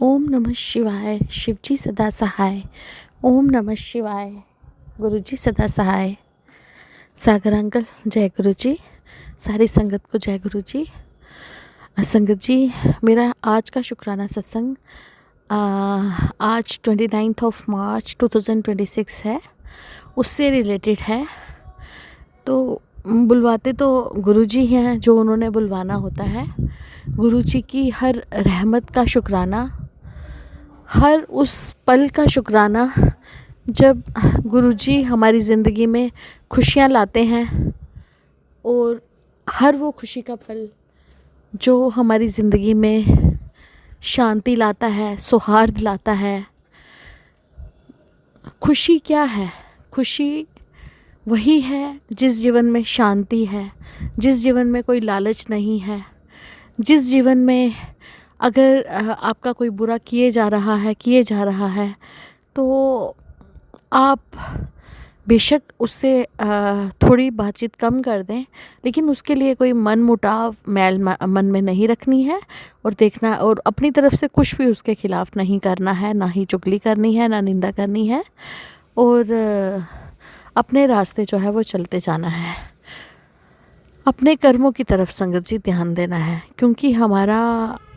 ओम नमः शिवाय। शिवजी सदा सहाय। ओम नमः शिवाय। गुरुजी सदा सहाय। सागर अंकल जय गुरु जी। सारी संगत को जय गुरु जी। संगत जी, मेरा आज का शुक्राना सत्संग आज 29 मार्च 2026 है, उससे रिलेटेड है। तो बुलवाते तो गुरु जी हैं, जो उन्होंने बुलवाना होता है। गुरु जी की हर रहमत का शुक्राना, हर उस पल का शुक्राना जब गुरुजी हमारी ज़िंदगी में खुशियाँ लाते हैं, और हर वो खुशी का पल जो हमारी ज़िंदगी में शांति लाता है, सौहार्द लाता है। खुशी क्या है? खुशी वही है जिस जीवन में शांति है, जिस जीवन में कोई लालच नहीं है, जिस जीवन में अगर आपका कोई बुरा किए जा रहा है तो आप बेशक उससे थोड़ी बातचीत कम कर दें, लेकिन उसके लिए कोई मन मुटाव मैल मन में नहीं रखनी है, और देखना और अपनी तरफ से कुछ भी उसके खिलाफ़ नहीं करना है, ना ही चुगली करनी है, ना निंदा करनी है, और अपने रास्ते जो है वो चलते जाना है। अपने कर्मों की तरफ संगत जी ध्यान देना है, क्योंकि हमारा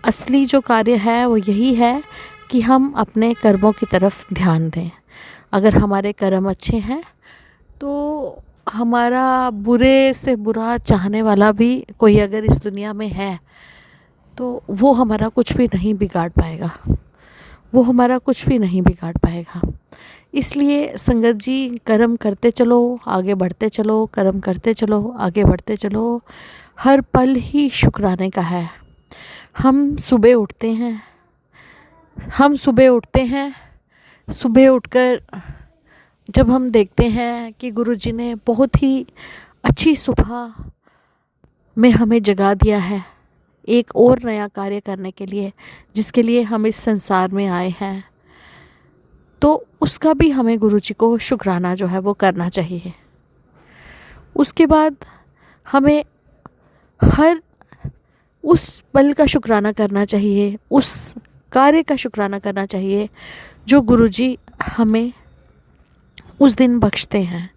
असली जो कार्य है वो यही है कि हम अपने कर्मों की तरफ ध्यान दें। अगर हमारे कर्म अच्छे हैं तो हमारा बुरे से बुरा चाहने वाला भी कोई अगर इस दुनिया में है तो वो हमारा कुछ भी नहीं बिगाड़ पाएगा, वो हमारा कुछ भी नहीं बिगाड़ पाएगा। इसलिए संगत जी, कर्म करते चलो, आगे बढ़ते चलो, कर्म करते चलो, आगे बढ़ते चलो। हर पल ही शुक्राने का है। हम सुबह उठते हैं, सुबह उठकर जब हम देखते हैं कि गुरुजी ने बहुत ही अच्छी सुबह में हमें जगा दिया है एक और नया कार्य करने के लिए, जिसके लिए हम इस संसार में आए हैं, तो उसका भी हमें गुरुजी को शुक्राना जो है वो करना चाहिए। उसके बाद हमें हर उस पल का शुक्राना करना चाहिए, उस कार्य का शुक्राना करना चाहिए जो गुरुजी हमें उस दिन बख्शते हैं।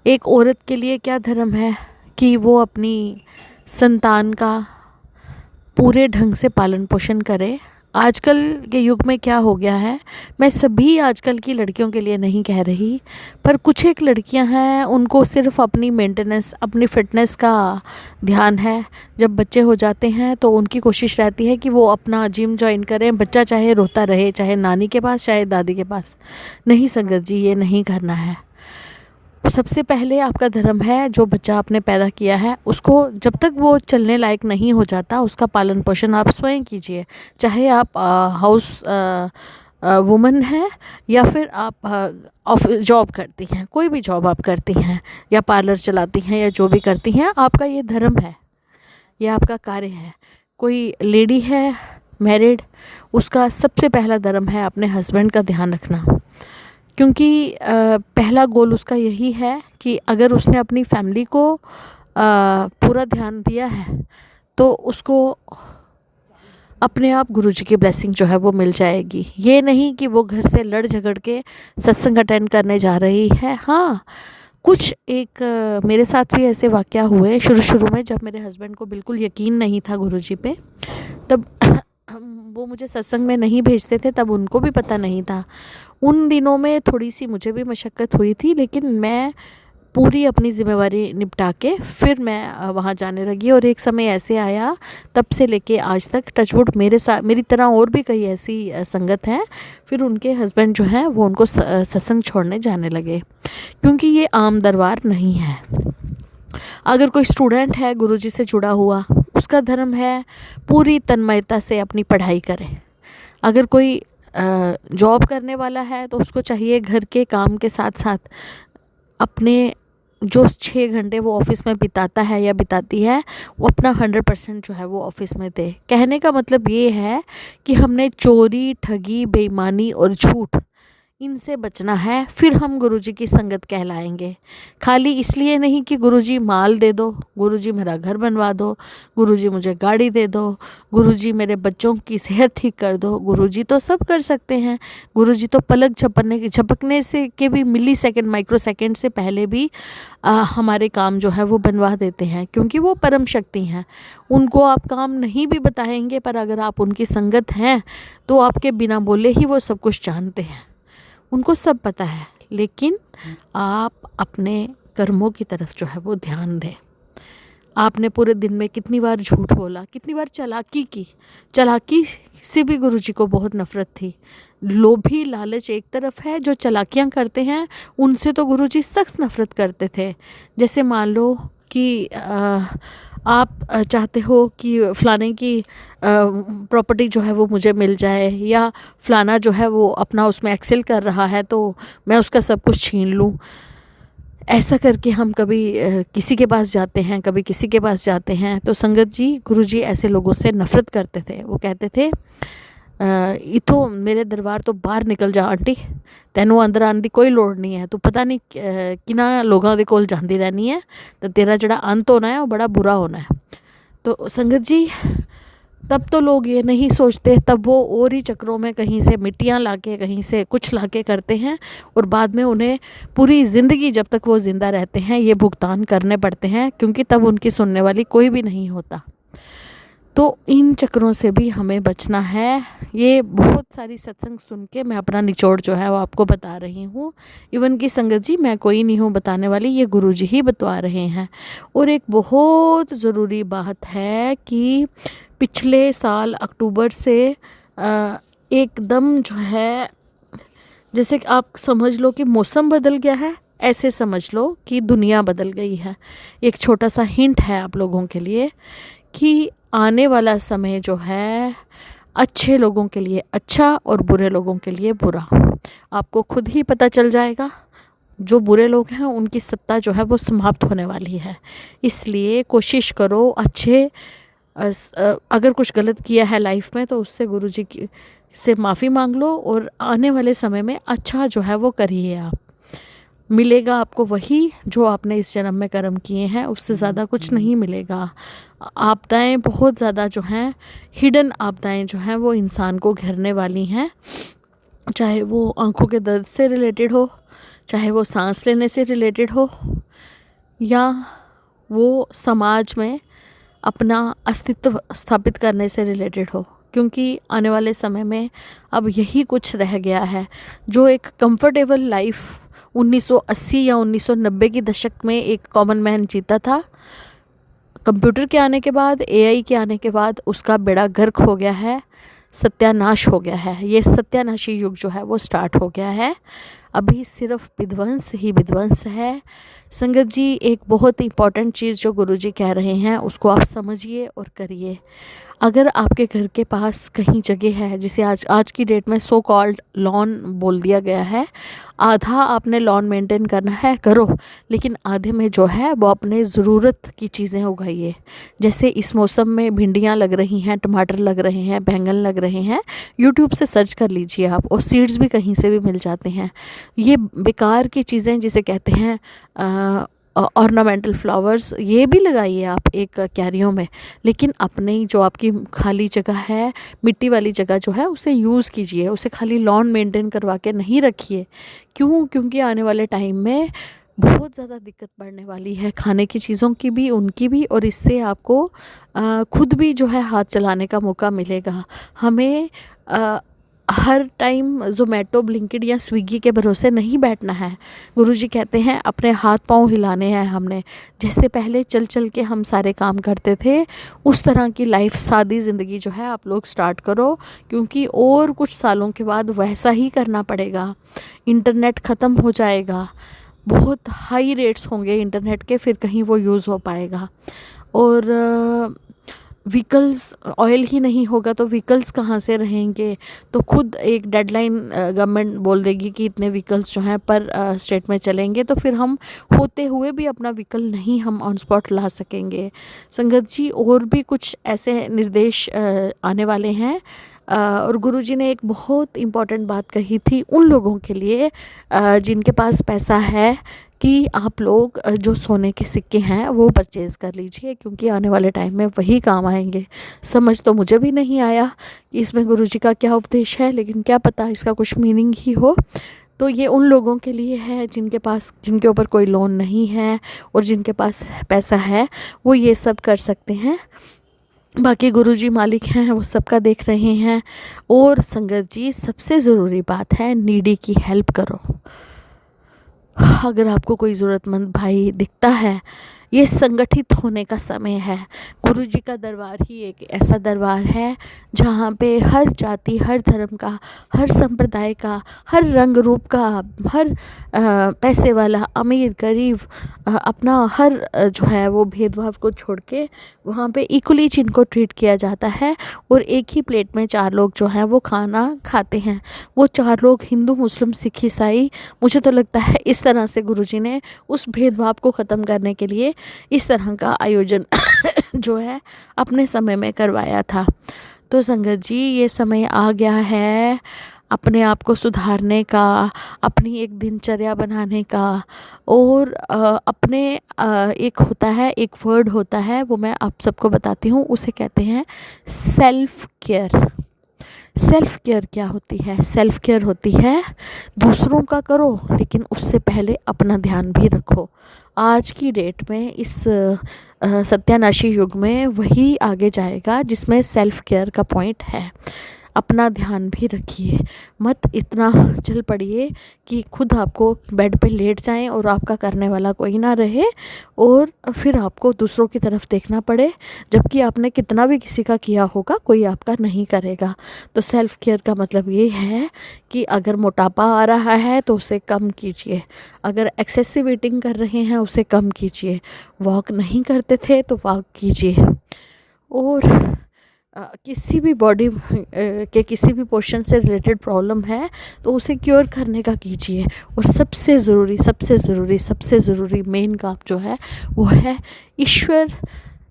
एक औरत के लिए क्या धर्म है कि वो अपनी संतान का पूरे ढंग से पालन पोषण करे। आजकल के युग में क्या हो गया है, मैं सभी आजकल की लड़कियों के लिए नहीं कह रही, पर कुछ एक लड़कियां हैं, उनको सिर्फ अपनी मेंटेनेंस, अपनी फ़िटनेस का ध्यान है। जब बच्चे हो जाते हैं तो उनकी कोशिश रहती है कि वो अपना जिम ज्वाइन करें, बच्चा चाहे रोता रहे, चाहे नानी के पास, चाहे दादी के पास। नहीं संगत जी, ये नहीं करना है। सबसे पहले आपका धर्म है, जो बच्चा आपने पैदा किया है उसको जब तक वो चलने लायक नहीं हो जाता, उसका पालन पोषण आप स्वयं कीजिए। चाहे आप हाउस वुमन हैं, या फिर आप जॉब करती हैं, कोई भी जॉब आप करती हैं, या पार्लर चलाती हैं, या जो भी करती हैं, आपका ये धर्म है, ये आपका कार्य है। कोई लेडी है मैरिड, उसका सबसे पहला धर्म है अपने हस्बैंड का ध्यान रखना, क्योंकि पहला गोल उसका यही है कि अगर उसने अपनी फैमिली को पूरा ध्यान दिया है तो उसको अपने आप गुरुजी की ब्लेसिंग जो है वो मिल जाएगी। ये नहीं कि वो घर से लड़ झगड़ के सत्संग अटेंड करने जा रही है। हाँ, कुछ एक मेरे साथ भी ऐसे वाक़या हुए शुरू में, जब मेरे हस्बैंड को बिल्कुल यकीन नहीं था गुरुजी पे, तब वो मुझे सत्संग में नहीं भेजते थे, तब उनको भी पता नहीं था। उन दिनों में थोड़ी सी मुझे भी मशक्क़त हुई थी, लेकिन मैं पूरी अपनी ज़िम्मेवारी निपटा के फिर मैं वहाँ जाने लगी। और एक समय ऐसे आया, तब से लेके आज तक टचवुड मेरे साथ, मेरी तरह और भी कई ऐसी संगत हैं, फिर उनके हस्बैंड जो हैं वो उनको सत्संग छोड़ने जाने लगे, क्योंकि ये आम दरबार नहीं है। अगर कोई स्टूडेंट है गुरुजी से जुड़ा हुआ, उसका धर्म है पूरी तन्मयता से अपनी पढ़ाई करे। अगर कोई जॉब करने वाला है तो उसको चाहिए घर के काम के साथ साथ अपने जो 6 घंटे वो ऑफ़िस में बिताता है या बिताती है, वो अपना 100% जो है वो ऑफ़िस में दे। कहने का मतलब ये है कि हमने चोरी, ठगी, बेईमानी और झूठ, इनसे बचना है, फिर हम गुरुजी की संगत कहलाएंगे। खाली इसलिए नहीं कि गुरुजी माल दे दो, गुरुजी मेरा घर बनवा दो, गुरुजी मुझे गाड़ी दे दो, गुरुजी मेरे बच्चों की सेहत ठीक कर दो। गुरुजी तो सब कर सकते हैं। गुरुजी तो पलक झपकने से के भी मिली सेकेंड माइक्रो सेकेंड से पहले भी हमारे काम जो है वो बनवा देते हैं, क्योंकि वो परम शक्ति हैं। उनको आप काम नहीं भी बताएंगे, पर अगर आप उनकी संगत हैं तो आपके बिना बोले ही वो सब कुछ जानते हैं, उनको सब पता है। लेकिन आप अपने कर्मों की तरफ जो है वो ध्यान दें। आपने पूरे दिन में कितनी बार झूठ बोला, कितनी बार चालाकी की। चालाकी से भी गुरुजी को बहुत नफ़रत थी। लोभी लालच एक तरफ है, जो चालाकियाँ करते हैं उनसे तो गुरुजी सख्त नफ़रत करते थे। जैसे मान लो कि आप चाहते हो कि फ़लाने की प्रॉपर्टी जो है वो मुझे मिल जाए, या फ़लाना जो है वो अपना उसमें एक्सेल कर रहा है तो मैं उसका सब कुछ छीन लूँ। ऐसा करके हम कभी किसी के पास जाते हैं, कभी किसी के पास जाते हैं। तो संगत जी, गुरुजी ऐसे लोगों से नफ़रत करते थे। वो कहते थे इथों मेरे दरबार तो बाहर निकल जा आंटी, तैनू अंदर आने की कोई लोड़ नहीं है, तू पता नहीं किन्ना लोगों के कोल जाती रहनी है, तो तेरा जड़ा अंत होना है वो बड़ा बुरा होना है। तो संगत जी, तब तो लोग ये नहीं सोचते, तब वो और ही चक्रों में कहीं से मिट्टियाँ लाके कहीं से कुछ लाके करते हैं, और बाद में उन्हें पूरी ज़िंदगी जब तक वो ज़िंदा रहते हैं ये भुगतान करने पड़ते हैं, क्योंकि तब उनकी सुनने वाली कोई भी नहीं होता। तो इन चक्रों से भी हमें बचना है। ये बहुत सारी सत्संग सुन के मैं अपना निचोड़ जो है वो आपको बता रही हूँ। इवन की संगत जी, मैं कोई नहीं हूँ बताने वाली, ये गुरुजी ही बतवा रहे हैं। और एक बहुत ज़रूरी बात है कि पिछले साल अक्टूबर से एकदम जो है, जैसे कि आप समझ लो कि मौसम बदल गया है, ऐसे समझ लो कि दुनिया बदल गई है। एक छोटा सा हिंट है आप लोगों के लिए कि आने वाला समय जो है अच्छे लोगों के लिए अच्छा और बुरे लोगों के लिए बुरा। आपको खुद ही पता चल जाएगा। जो बुरे लोग हैं उनकी सत्ता जो है वो समाप्त होने वाली है। इसलिए कोशिश करो अच्छे, अगर कुछ गलत किया है लाइफ में तो उससे गुरुजी की से माफ़ी मांग लो, और आने वाले समय में अच्छा जो है वो करिए। आप मिलेगा आपको वही जो आपने इस जन्म में कर्म किए हैं, उससे ज़्यादा कुछ नहीं मिलेगा। आपदाएं बहुत ज़्यादा जो हैं, हिडन आपदाएं जो हैं वो इंसान को घेरने वाली हैं। चाहे वो आंखों के दर्द से रिलेटेड हो, चाहे वो सांस लेने से रिलेटेड हो, या वो समाज में अपना अस्तित्व स्थापित करने से रिलेटेड हो। क्योंकि आने वाले समय में अब यही कुछ रह गया है। जो एक कंफर्टेबल लाइफ 1980 या 1990 की दशक में एक कॉमन मैन जीता था, कंप्यूटर के आने के बाद, एआई के आने के बाद उसका बेड़ा गर्क हो गया है, सत्यानाश हो गया है। ये सत्यानाशी युग जो है वो स्टार्ट हो गया है। अभी सिर्फ विध्वंस ही विध्वंस है। संगत जी, एक बहुत इंपॉर्टेंट चीज़ जो गुरुजी कह रहे हैं उसको आप समझिए और करिए। अगर आपके घर के पास कहीं जगह है, जिसे आज की डेट में सो कॉल्ड लॉन बोल दिया गया है, आधा आपने लॉन मेंटेन करना है करो, लेकिन आधे में जो है वो अपने ज़रूरत की चीज़ें उगाइए। जैसे इस मौसम में भिंडियाँ लग रही हैं, टमाटर लग रहे हैं, बैंगन लग रहे हैं, यूट्यूब से सर्च कर लीजिए आप, और सीड्स भी कहीं से भी मिल जाते हैं। ये बेकार की चीज़ें जिसे कहते हैं ऑर्नामेंटल फ्लावर्स, ये भी लगाइए आप एक क्यारियों में, लेकिन अपने जो आपकी खाली जगह है, मिट्टी वाली जगह जो है उसे यूज़ कीजिए। उसे खाली लॉन मेंटेन करवा के नहीं रखिए। क्यों? क्योंकि आने वाले टाइम में बहुत ज़्यादा दिक्कत पड़ने वाली है, खाने की चीज़ों की भी, उनकी भी, और इससे आपको खुद भी जो है हाथ चलाने का मौका मिलेगा। हमें हर टाइम ज़ोमैटो, ब्लिंकिट या स्विगी के भरोसे नहीं बैठना है। गुरुजी कहते हैं अपने हाथ पांव हिलाने हैं हमने। जैसे पहले चल चल के हम सारे काम करते थे, उस तरह की लाइफ, सादी ज़िंदगी जो है आप लोग स्टार्ट करो, क्योंकि और कुछ सालों के बाद वैसा ही करना पड़ेगा। इंटरनेट ख़त्म हो जाएगा, बहुत हाई रेट्स होंगे इंटरनेट के, फिर कहीं वो यूज़ हो पाएगा। और व्हीकल्स, ऑयल ही नहीं होगा तो व्हीकल्स कहाँ से रहेंगे? तो खुद एक डेडलाइन गवर्नमेंट बोल देगी कि इतने व्हीकल्स जो हैं पर स्टेट में चलेंगे, तो फिर हम होते हुए भी अपना व्हीकल नहीं हम ऑन स्पॉट ला सकेंगे। संगत जी, और भी कुछ ऐसे निर्देश आने वाले हैं और गुरुजी ने एक बहुत इम्पॉर्टेंट बात कही थी उन लोगों के लिए जिनके पास पैसा है, कि आप लोग जो सोने के सिक्के हैं वो परचेज़ कर लीजिए, क्योंकि आने वाले टाइम में वही काम आएंगे। समझ तो मुझे भी नहीं आया कि इसमें गुरुजी का क्या उपदेश है, लेकिन क्या पता इसका कुछ मीनिंग ही हो। तो ये उन लोगों के लिए है जिनके ऊपर कोई लोन नहीं है और जिनके पास पैसा है, वो ये सब कर सकते हैं। बाकी गुरुजी मालिक हैं, वो सबका देख रहे हैं। और संगत जी, सबसे ज़रूरी बात है, नीडी की हेल्प करो। अगर आपको कोई ज़रूरतमंद भाई दिखता है, ये संगठित होने का समय है। गुरुजी का दरबार ही एक ऐसा दरबार है जहाँ पे हर जाति, हर धर्म का, हर संप्रदाय का, हर रंग रूप का, हर पैसे वाला, अमीर, गरीब, अपना हर जो है वो भेदभाव को छोड़ के वहाँ पे इक्वली जिनको ट्रीट किया जाता है। और एक ही प्लेट में 4 लोग जो हैं वो खाना खाते हैं। वो 4 लोग हिंदू, मुस्लिम, सिख, ईसाई। मुझे तो लगता है इस तरह से गुरुजी ने उस भेदभाव को ख़त्म करने के लिए इस तरह का आयोजन जो है अपने समय में करवाया था। तो संगत जी, ये समय आ गया है अपने आप को सुधारने का, अपनी एक दिनचर्या बनाने का। और अपने एक होता है, एक वर्ड होता है, वो मैं आप सबको बताती हूँ, उसे कहते हैं सेल्फ केयर। सेल्फ केयर क्या होती है? सेल्फ केयर होती है दूसरों का करो, लेकिन उससे पहले अपना ध्यान भी रखो। आज की डेट में इस सत्यानाशी युग में वही आगे जाएगा जिसमें सेल्फ केयर का पॉइंट है। अपना ध्यान भी रखिए, मत इतना चल पड़िए कि खुद आपको बेड पे लेट जाएं और आपका करने वाला कोई ना रहे और फिर आपको दूसरों की तरफ देखना पड़े, जबकि आपने कितना भी किसी का किया होगा कोई आपका नहीं करेगा। तो सेल्फ केयर का मतलब ये है कि अगर मोटापा आ रहा है तो उसे कम कीजिए, अगर एक्सेसिव ईटिंग कर रहे हैं उसे कम कीजिए, वॉक नहीं करते थे तो वॉक कीजिए। और किसी भी बॉडी के किसी भी पोर्शन से रिलेटेड प्रॉब्लम है तो उसे क्योर करने का कीजिए। और सबसे ज़रूरी मेन काम जो है वो है ईश्वर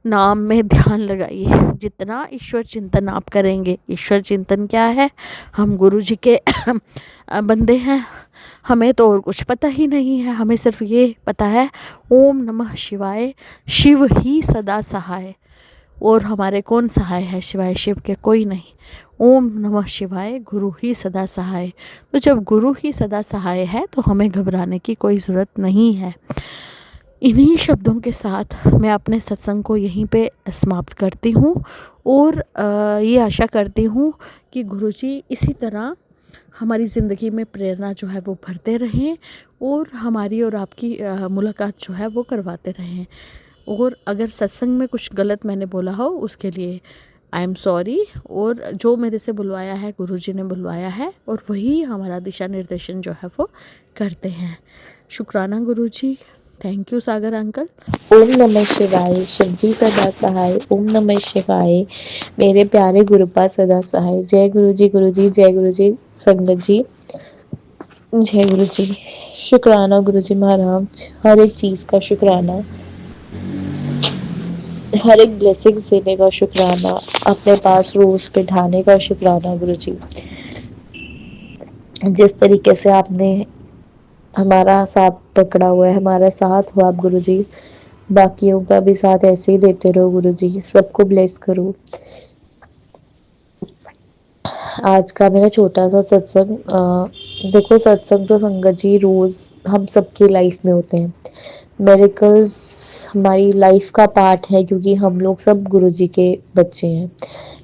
नाम में ध्यान लगाइए। जितना ईश्वर चिंतन आप करेंगे, ईश्वर चिंतन क्या है? हम गुरु जी के बंदे हैं, हमें तो और कुछ पता ही नहीं है। हमें सिर्फ ये पता है ओम नमः शिवाय, शिव ही सदा सहाय। और हमारे कौन सहाय है शिवाय शिव के? कोई नहीं। ओम नमः शिवाय, गुरु ही सदा सहाय। तो जब गुरु ही सदा सहाय है तो हमें घबराने की कोई ज़रूरत नहीं है। इन्हीं शब्दों के साथ मैं अपने सत्संग को यहीं पे समाप्त करती हूँ और ये आशा करती हूँ कि गुरुजी इसी तरह हमारी ज़िंदगी में प्रेरणा जो है वो भरते रहें और हमारी और आपकी मुलाकात जो है वो करवाते रहें। और अगर सत्संग में कुछ गलत मैंने बोला हो उसके लिए आई एम सॉरी। और जो मेरे से बुलवाया है गुरुजी ने बुलवाया है और वही हमारा दिशा निर्देशन जो है वो करते हैं। शुक्राना Guruji. Thank you Sagar uncle. ओम नमः शिवाय, शिवजी सदा सहाय। ओम नमः शिवाय, मेरे प्यारे गुरुपा सदा सहाय। जय गुरु जी, गुरु जी, जय गुरु जी, संगत जी, जय गुरु जी। शुक्राना गुरु जी महाराज, हर एक चीज का शुक्राना, हर एक ब्लेसिंग देने का शुक्राना, अपने पास रोज बिठाने का शुक्राना गुरु जी। जिस तरीके से आपने हमारा साथ पकड़ा हुआ है, हमारा साथ हो आप गुरु जी, बाकियों का भी साथ ऐसे ही देते रहो गुरु जी, सबको ब्लेस करो। आज का मेरा छोटा सा सत्संग, देखो सत्संग तो संगत जी रोज हम सबकी लाइफ में होते हैं। मेरिकल्स हमारी लाइफ का पार्ट है क्योंकि हम लोग सब गुरु जी के बच्चे हैं,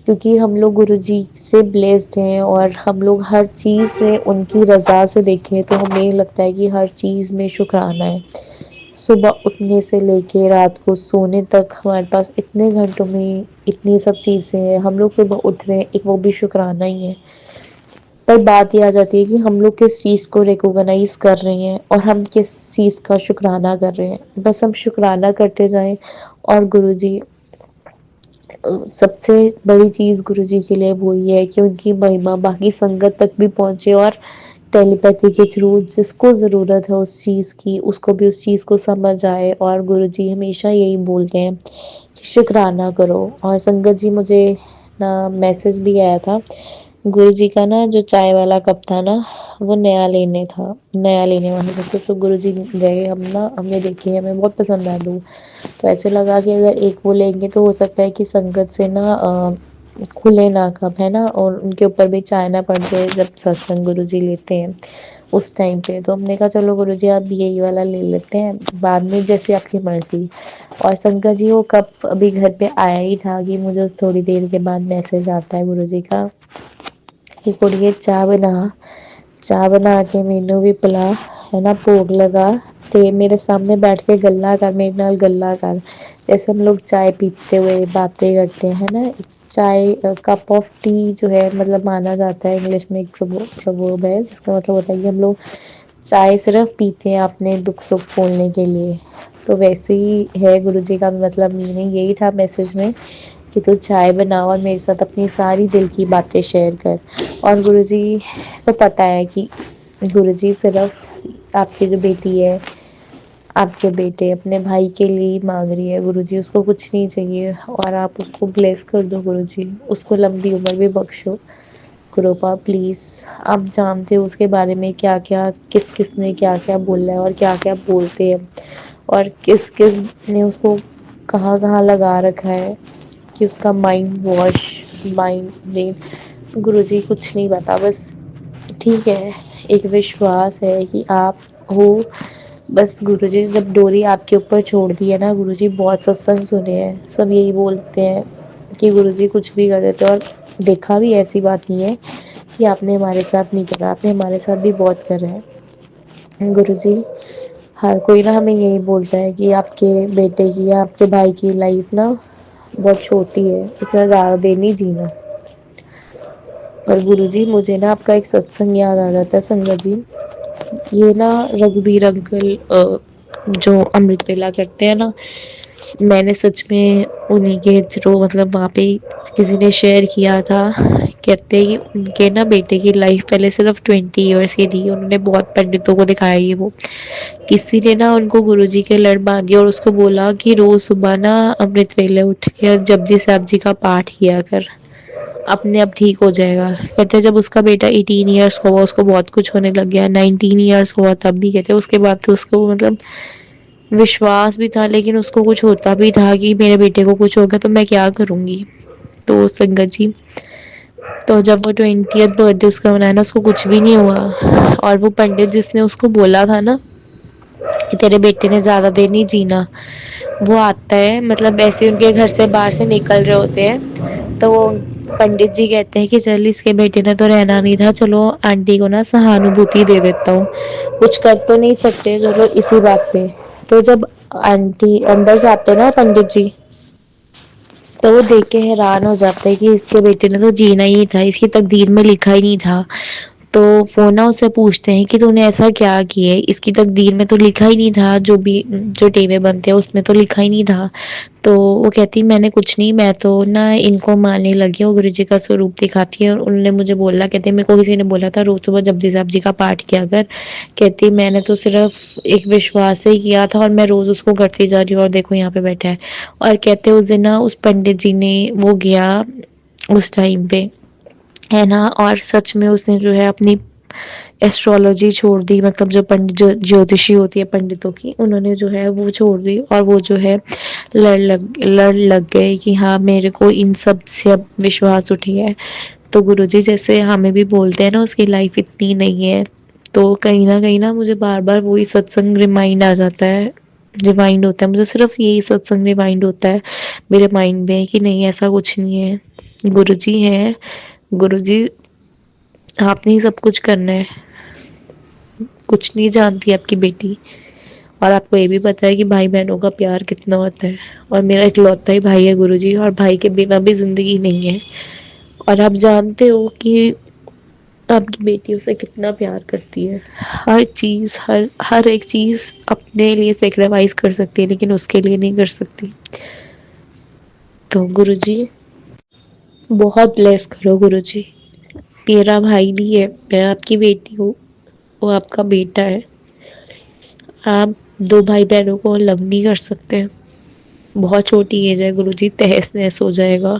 क्योंकि हम लोग गुरु जी से ब्लेस्ड हैं और हम लोग हर चीज़ में उनकी रज़ा से देखें तो हमें लगता है कि हर चीज़ में शुक्राना है। सुबह उठने से लेके रात को सोने तक हमारे पास इतने घंटों में इतनी सब चीज़ें हैं, हम लोग सुबह उठ रहे हैं, एक वो भी शुक्राना ही है। पर बात ये आ जाती है कि हम लोग किस चीज़ को रिकॉग्नाइज कर रहे हैं और हम किस चीज़ का शुक्राना कर रहे हैं। बस हम शुक्राना करते जाएं और गुरुजी, सबसे बड़ी चीज़ गुरुजी के लिए वो ही है कि उनकी महिमा बाकी संगत तक भी पहुंचे और टेलीपैथी के थ्रू जिसको ज़रूरत है उस चीज़ की, उसको भी उस चीज़ को समझ आए। और गुरुजी हमेशा यही बोलते हैं कि शुक्राना करो। और संगत जी, मुझे अपना मैसेज भी आया था। गुरुजी का ना जो चाय वाला कप था ना, वो नया लेने वाले थे। तो गुरुजी गए, हमने देखे, हमें बहुत पसंद आया वो। तो ऐसे लगा कि अगर एक वो लेंगे तो हो सकता है कि संगत से ना खुले ना कप, है ना, और उनके ऊपर भी चाय ना पड़ जाए जब सत्संग गुरुजी लेते हैं उस टाइम पे। तो हमने कहा चलो गुरुजी आप यही वाला ले लेते हैं, बाद में जैसे आपकी मर्जी। और शंकर जी वो कप अभी घर पे आया ही था कि मुझे उस थोड़ी देर के बाद मैसेज आता है गुरुजी का कि कुड़िए चाह बना के मैनू भी पिला, है ना, भोग लगा ते मेरे सामने बैठ के गल्ला कर, मेरे नाल गल्ला कर, जैसे हम लोग चाय पीते हुए बातें करते हैं ना। चाय कप ऑफ टी जो है मतलब माना जाता है, इंग्लिश में एक प्रवर्ब है जिसका मतलब होता है कि हम लोग चाय सिर्फ पीते हैं अपने दुख सुख बोलने के लिए। तो वैसे ही है गुरुजी का मतलब मीनिंग यही था मैसेज में कि तू चाय बना और मेरे साथ अपनी सारी दिल की बातें शेयर कर। और गुरुजी को पता है कि गुरुजी सिर्फ आपकी जो बेटी है, आपके बेटे अपने भाई के लिए ही मांग रही है गुरुजी, उसको कुछ नहीं चाहिए। और आप उसको ब्लेस कर दो गुरुजी, उसको लंबी उम्र भी बख्शो कृपा प्लीज। आप जानते हो उसके बारे में क्या क्या, किस किस ने क्या क्या बोला है और क्या क्या बोलते हैं, और किस किस ने उसको कहाँ कहाँ लगा रखा है कि उसका माइंड ब्रेन। गुरुजी कुछ नहीं पता, बस ठीक है, एक विश्वास है कि आप हो। बस गुरुजी जब डोरी आपके ऊपर छोड़ दी है ना, गुरुजी बहुत सत्संग सुने हैं, सब यही बोलते हैं कि गुरुजी कुछ भी कर देते हैं। और देखा भी, ऐसी बात नहीं है कि आपने हमारे साथ नहीं करा, आपने हमारे साथ भी बहुत करा है गुरुजी। हर कोई ना हमें यही बोलता है कि आपके बेटे की या आपके भाई की लाइफ ना बहुत छोटी है, इतना ज़्यादा देर नहीं जीना। पर गुरुजी मुझे ना आपका एक सत्संग याद आ जाता है संगत जी। ये ना रघुवीर अंकल जो अमृत वेला करते हैं ना, मैंने सच में उन्हीं के थ्रू मतलब वहाँ पे किसी ने शेयर किया था। कहते हैं कि उनके ना बेटे की लाइफ पहले सिर्फ 20 ईयर्स की थी, उन्होंने बहुत पंडितों को दिखाया ये वो। किसी ने ना उनको गुरुजी के लड़ बांधी और उसको बोला कि रोज सुबह ना अमृत वेले उठ के जपजी साहब जी का पाठ किया कर, अपने आप ठीक हो जाएगा। कहते हैं जब उसका बेटा 18 ईयर्स का हुआ उसको बहुत कुछ होने लग गया, 19 ईयर्स हुआ तब भी कहते हैं उसके बाद तो उसको मतलब विश्वास भी था, लेकिन उसको कुछ होता भी था कि मेरे बेटे को कुछ हो गया तो मैं क्या करूंगी। तो संगत जी, तो जब वो 20th बर्थडे उसका मनाया ना, उसको कुछ भी नहीं हुआ। और वो पंडित जिसने उसको बोला था ना कि तेरे बेटे ने ज्यादा देर नहीं जीना, वो आता है, मतलब ऐसे उनके घर से बाहर से निकल रहे होते हैं तो वो पंडित जी कहते हैं कि चल इसके बेटे ने तो रहना नहीं था, चलो आंटी को ना सहानुभूति दे देता हूँ, कुछ कर तो नहीं सकते, चलो इसी बात पे। तो जब आंटी अंदर जाते हैं ना पंडित जी, तो वो देख के हैरान हो जाते हैं कि इसके बेटे ने तो जीना ही था, इसकी तकदीर में लिखा ही नहीं था। तो वो ना उससे पूछते हैं कि तूने ऐसा क्या किया है, इसकी तकदीर में तो लिखा ही नहीं था, जो भी जो टेवे बनते हैं उसमें तो लिखा ही नहीं था। तो वो कहती मैंने कुछ नहीं, मैं तो ना इनको मानने लगी हूँ, गुरु जी का स्वरूप दिखाती है और उन्होंने मुझे बोला, कहते मेरे को किसी ने बोला था रोज सुबह जपजी साहब जी का पाठ किया कर। कहती मैंने तो सिर्फ एक विश्वास से ही किया था और मैं रोज उसको करती जा रही हूँ और देखो यहाँ पे बैठा है। और कहते उस दिन ना उस पंडित जी ने वो गया उस टाइम पे, है ना, और सच में उसने जो है अपनी एस्ट्रोलॉजी छोड़ दी, मतलब जो पंडित जो ज्योतिषी होती है पंडितों की, उन्होंने जो है वो छोड़ दी और वो जो है लड़ लग गए कि हाँ मेरे को इन सब से अब विश्वास उठी है। तो गुरुजी जैसे हमें भी बोलते हैं ना उसकी लाइफ इतनी नहीं है, तो कहीं ना मुझे बार बार वही सत्संग रिमाइंड आ जाता है, रिमाइंड होता है मुझे, सिर्फ यही सत्संग रिमाइंड होता है मेरे माइंड में कि नहीं ऐसा कुछ नहीं है, गुरुजी है, गुरुजी आपने ही सब कुछ करना है, कुछ नहीं जानती आपकी बेटी। और आपको ये भी पता है कि भाई बहनों का प्यार कितना होता है, और मेरा इकलौता ही भाई है गुरुजी, और भाई के बिना भी जिंदगी नहीं है। और आप जानते हो कि आपकी बेटी उसे कितना प्यार करती है, हर चीज, हर एक चीज अपने लिए सेक्रीफाइस कर सकती है लेकिन उसके लिए नहीं कर सकती। तो गुरुजी बहुत ब्लेस करो गुरुजी, मेरा भाई नहीं है, मैं आपकी बेटी हूँ, वो आपका बेटा है, आप दो भाई बहनों को अलग नहीं कर सकते। बहुत छोटी एज है गुरुजी, तहस नहस हो जाएगा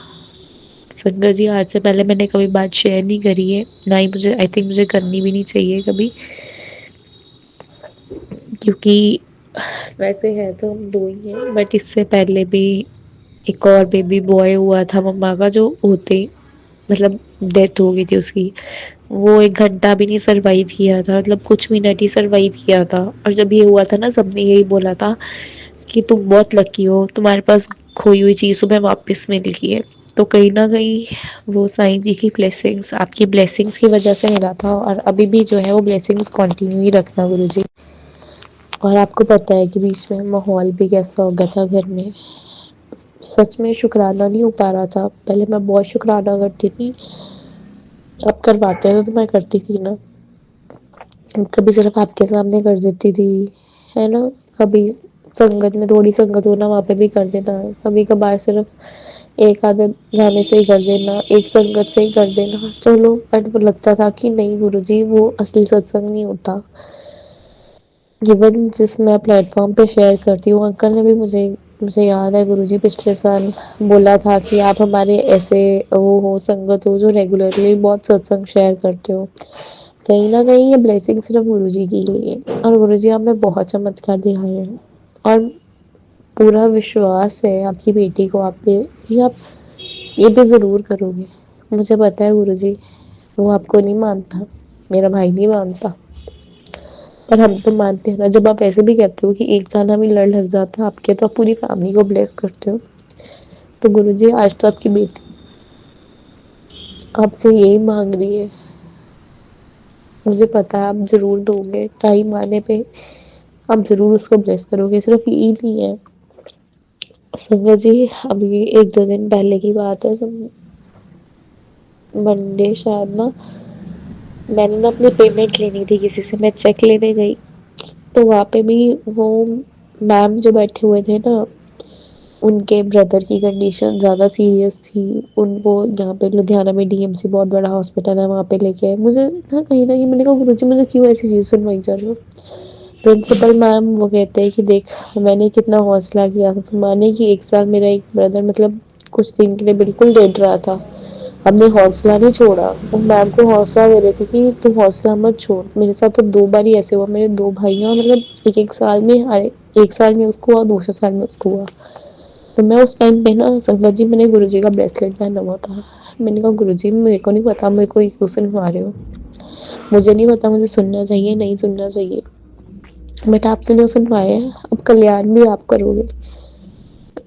संगत जी आज से पहले मैंने कभी बात शेयर नहीं करी है, ना ही मुझे आई थिंक मुझे करनी भी नहीं चाहिए कभी, क्योंकि वैसे है तो हम दो ही हैं, बट इससे पहले भी एक और बेबी बॉय हुआ था मम्मा का, जो होते ही मतलब डेथ हो गई थी उसकी। वो 1 घंटा भी नहीं सरवाइव किया था, मतलब कुछ मिनट ही सरवाइव किया था। और जब ये हुआ था ना, सबने यही बोला था कि तुम बहुत लकी हो, तुम्हारे पास खोई हुई चीज तुम्हें वापस मिल गई है। तो कहीं ना कहीं वो साईं जी की ब्लेसिंग्स, आपकी ब्लेसिंग्स की वजह से मिला था, और अभी भी जो है वो ब्लेसिंग्स कंटिन्यू ही रखना गुरु जी। और आपको पता है कि बीच में माहौल भी कैसा हो गया था घर में, सच में शुक्राना नहीं हो पा रहा था। पहले मैं बहुत शुक्राना करती थी, अब करवाते थे तो मैं करती थी ना, कभी सिर्फ आपके सामने कर देती थी, है ना, कभी संगत में थोड़ी संगत हो ना वहाँ पे भी कर देना, कभी कभार सिर्फ एक आधे जाने से ही कर देना, एक संगत से ही कर देना, चलो। बट वो लगता था कि नहीं गुरुजी, वो असली सत्संग नहीं होता। इवन जिस मैं प्लेटफॉर्म पे शेयर करती हूँ, अंकल ने भी मुझे मुझे याद है गुरुजी पिछले साल बोला था कि आप हमारे ऐसे वो हो संगत हो जो रेगुलरली बहुत सत्संग शेयर करते हो। कहीं ना कहीं ये ब्लेसिंग सिर्फ गुरुजी की ही है, और गुरुजी आपने बहुत चमत्कार दिखाए हैं। और पूरा विश्वास है आपकी बेटी को आप पे कि आप ये भी ज़रूर करोगे। मुझे पता है गुरुजी, वो आपको नहीं मानता, मेरा भाई नहीं मानता, पर हम तो मानते हैं ना। जब आप ऐसे भी कहते हो कि एक जाना भी लड़ लग जाता है आपके, तो आप पूरी फैमिली को ब्लेस करते हो। तो गुरुजी आज तो आपकी बेटी आपसे यही मांग रही है, मुझे पता है आप जरूर दोगे, टाइम आने पे आप जरूर उसको ब्लेस करोगे। सिर्फ यही नहीं है संगत जी, अभी 1-2 दिन पहले की बात है, सब मंडे शायद ना, मैंने ना अपनी पेमेंट लेनी थी किसी से, मैं चेक लेने गई, तो वहाँ पे भी वो मैम जो बैठे हुए थे ना, उनके ब्रदर की कंडीशन ज़्यादा सीरियस थी। उनको यहाँ पे लुधियाना में डीएमसी बहुत बड़ा हॉस्पिटल है, वहाँ पे लेके आए। मुझे ना कहीं ना कहीं मैंने कहा गुरुजी मुझे क्यों ऐसी चीज़ सुनवाई जा रही हो। प्रिंसिपल मैम वो कहते हैं कि देख, मैंने कितना हौसला किया था, तो माने कि 1 साल मेरा एक ब्रदर मतलब कुछ दिन के लिए बिल्कुल डर रहा था, हमने हौसला नहीं छोड़ा। वो मैम को हौसला दे रहे थे कि तू हौसला मत छोड़। मेरे साथ तो 2 बार ही ऐसे हुआ, मेरे 2 भाई हैं, मतलब एक एक साल में, अरे 1 साल में उसको हुआ, दूसरे साल में उसको हुआ। तो मैं उस टाइम पे ना संगत जी, मैंने गुरुजी का ब्रेसलेट पहना हुआ था। मैंने कहा गुरुजी मेरे को नहीं पता, मेरे को क्यों सुनवा रहे हो, मुझे नहीं पता मुझे सुनना चाहिए नहीं सुनना चाहिए, बट आपसे जो सुनवाया है अब कल्याण भी आप करोगे।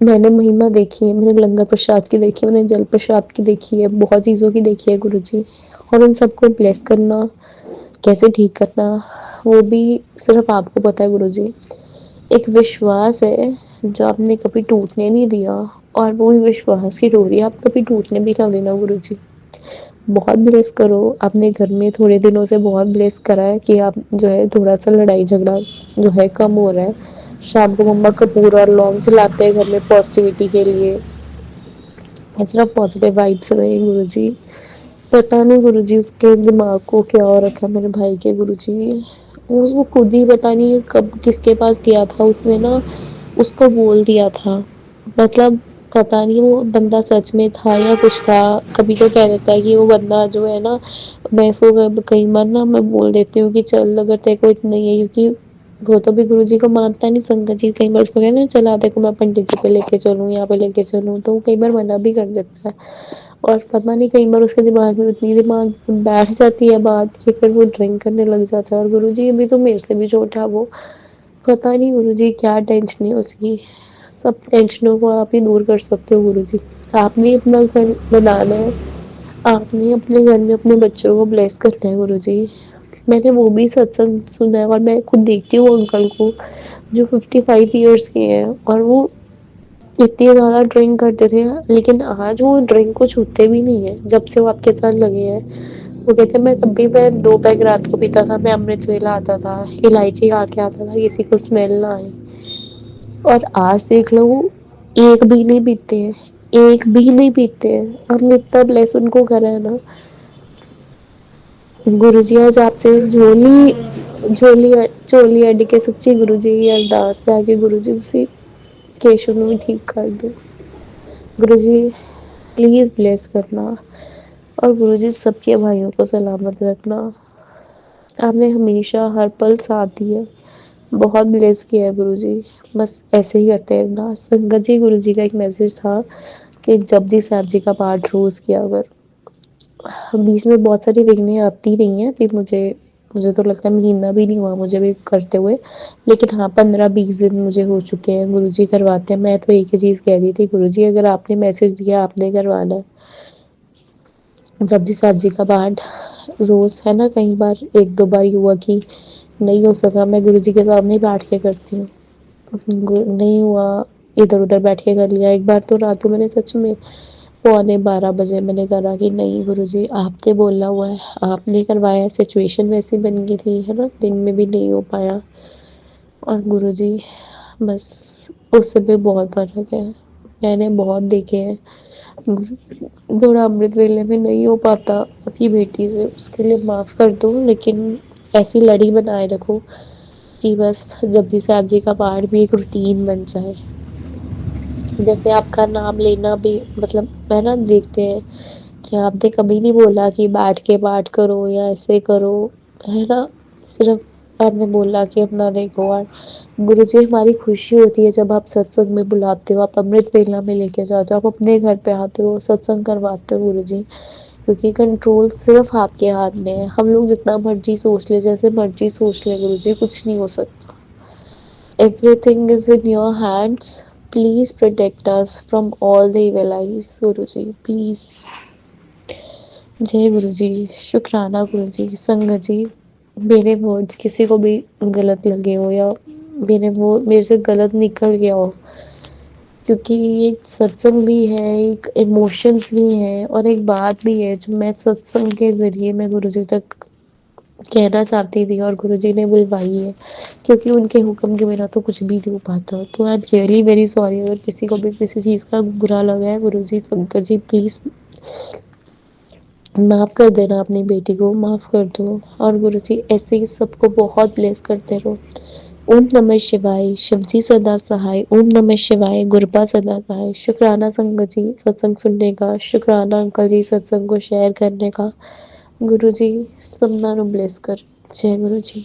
मैंने महिमा देखी है, मैंने लंगर प्रसाद की देखी है, मैंने जल प्रसाद की देखी है, बहुत चीज़ों की देखी है गुरुजी। और उन सबको ब्लेस करना, कैसे ठीक करना, वो भी सिर्फ आपको पता है गुरुजी। एक विश्वास है जो आपने कभी टूटने नहीं दिया, और वो विश्वास की डोरी आप कभी टूटने भी ना देना गुरुजी। बहुत ब्लेस करो, अपने घर में थोड़े दिनों से बहुत ब्लेस करा है कि आप जो है थोड़ा सा लड़ाई झगड़ा जो है कम हो रहा है। शाम को मम्मा कपूर और लौंग चलाते हैं घर में पॉजिटिविटी के लिए, इस तरह पॉजिटिव वाइब्स रहे गुरुजी। पता नहीं गुरुजी उसके दिमाग को क्या हो रखा है मेरे भाई के गुरुजी, उसको खुद ही पता नहीं कब किसके पास गया था, उसने ना उसको बोल दिया था, मतलब पता नहीं वो बंदा सच में था या कुछ था। कभी तो कह देता है कि वो बंदा जो है ना, मैं इसको कई बार ना मैं बोल देती हूँ कि चल अगर तेरे को इतना ही है, क्योंकि वो तो भी गुरु जी को मानता नहीं। संगत जी कई बार उसको कहते हैं चला देखो मैं पंडित जी पे लेके चलूँ, यहाँ पे लेके चलूँ, तो वो कई बार मना भी कर देता है। और पता नहीं कई बार उसके दिमाग में इतनी दिमाग बैठ जाती है बात कि फिर वो ड्रिंक करने लग जाता है। और गुरु जी अभी तो मेरे से भी छोटा वो, पता नहीं गुरुजी क्या टेंशन है उसकी। सब टेंशनों को आप ही दूर कर सकते हो गुरुजी। आपने अपना घर बनाना है, आपने अपने घर में अपने बच्चों को ब्लेस करना है गुरुजी। मैंने वो भी सत्संग सुना है, और मैं खुद देखती हूँ अंकल को जो 55 ईयर्स के हैं, और वो इतनी ज़्यादा ड्रिंक करते थे, लेकिन आज वो ड्रिंक को छूते भी नहीं है जब से वो आपके साथ लगे हैं। वो कहते मैं तब भी मैं 2 पैग रात को पीता था, मैं अमृत वेला आता था, इलायची खा के आता था, किसी को स्मेल ना आए। और आज देख लो वो एक भी नहीं पीते हैं, एक भी नहीं पीते हैं। हमने इतना ब्लेस उनको करा है ना गुरुजी। आज आपसे झोली झोली झोली अड्ड के सच्ची गुरुजी की अरदास है कि गुरुजी तुसी केशव ਨੂੰ भी ठीक कर दो गुरुजी। प्लीज़ ब्लेस करना। और गुरुजी सबके भाइयों को सलामत रखना। आपने हमेशा हर पल साथ दिया, बहुत ब्लेस किया है गुरुजी। बस ऐसे ही करते रहना। संगत जी, गुरुजी का एक मैसेज था कि जपजी साहब जी का पाठ रोज़ किया अगर। बीच में बहुत सारी विघ्नें आती रही हैं, फिर मुझे तो लगता है महीना भी नहीं हुआ मुझे भी करते हुए, लेकिन हाँ 15-20 दिन मुझे हो चुके हैं। गुरुजी करवाते हैं। मैं तो एक ही चीज़ कह रही थी, गुरुजी अगर आपने मैसेज दिया आपने करवाना है। जपजी साहब जी का पाठ रोज़, है ना। कई बार 1-2 बार हुआ कि नहीं हो सका, मैं गुरुजी के सामने ही बैठ के करती हूँ। नहीं हुआ, इधर उधर बैठ के कर लिया। एक बार तो रात को मैंने सच में 11:15 बजे मैंने करा कि नहीं गुरुजी आपने बोला हुआ है, आपने करवाया है। सिचुएशन वैसी बन गई थी, है ना, दिन में भी नहीं हो पाया। और गुरुजी बस उससे भी बहुत फर्क है। मैंने बहुत देखे हैं। थोड़ा अमृत वेले में नहीं हो पाता आपकी बेटी से, उसके लिए माफ़ कर दो, लेकिन ऐसी लड़ी बनाए रखो कि बस जपजी साहब जी का पाठ भी एक रूटीन बन जाए। जैसे आपका नाम लेना भी, मतलब है ना, देखते हैं कि आपने कभी नहीं बोला कि बैठ के पाठ करो या ऐसे करो, है ना। सिर्फ आपने बोला कि अपना देखो। और गुरुजी हमारी खुशी होती है जब आप सत्संग में बुलाते हो, आप अमृत वेला में लेके जाते हो, आप अपने घर पे आते हो, सत्संग करवाते हो गुरुजी। क्योंकि कंट्रोल सिर्फ आपके हाथ में है। हम लोग जितना मर्जी सोच ले, जैसे मर्जी सोच ले गुरुजी, कुछ नहीं हो सकता। Everything is in your hands. Please protect us from all the evil eyes, Guruji. Please. जय गुरुजी। शुक्राना गुरुजी। संगत जी, मेरे वर्ड्स किसी को भी गलत लगे हो या वो मेरे से गलत निकल गया हो, क्योंकि एक सत्संग भी है, एक इमोशंस भी है और एक बात भी है जो मैं सत्संग के ज़रिए मैं गुरुजी तक कहना चाहती थी और गुरुजी ने बुलवाई है, क्योंकि उनके हुक्म के बिना तो कुछ भी नहीं हो पाता। तो I am really very sorry अगर किसी को भी किसी चीज़ का बुरा लगा है। गुरुजी, शंकर जी, प्लीज़ माफ़ कर देना, अपनी बेटी को माफ़ कर दो। और गुरुजी ऐसे ही सबको बहुत ब्लेस करते रहो। ओम नमः शिवाय। शिवजी सदा सहाय। ओम नमः शिवाय। गुरबा सदा सहाय। शुक्राना संगत जी सत्संग सुनने का। शुक्राना अंकल जी सत्संग को शेयर करने का। गुरुजी सबना नु ब्लेस कर। जय गुरुजी।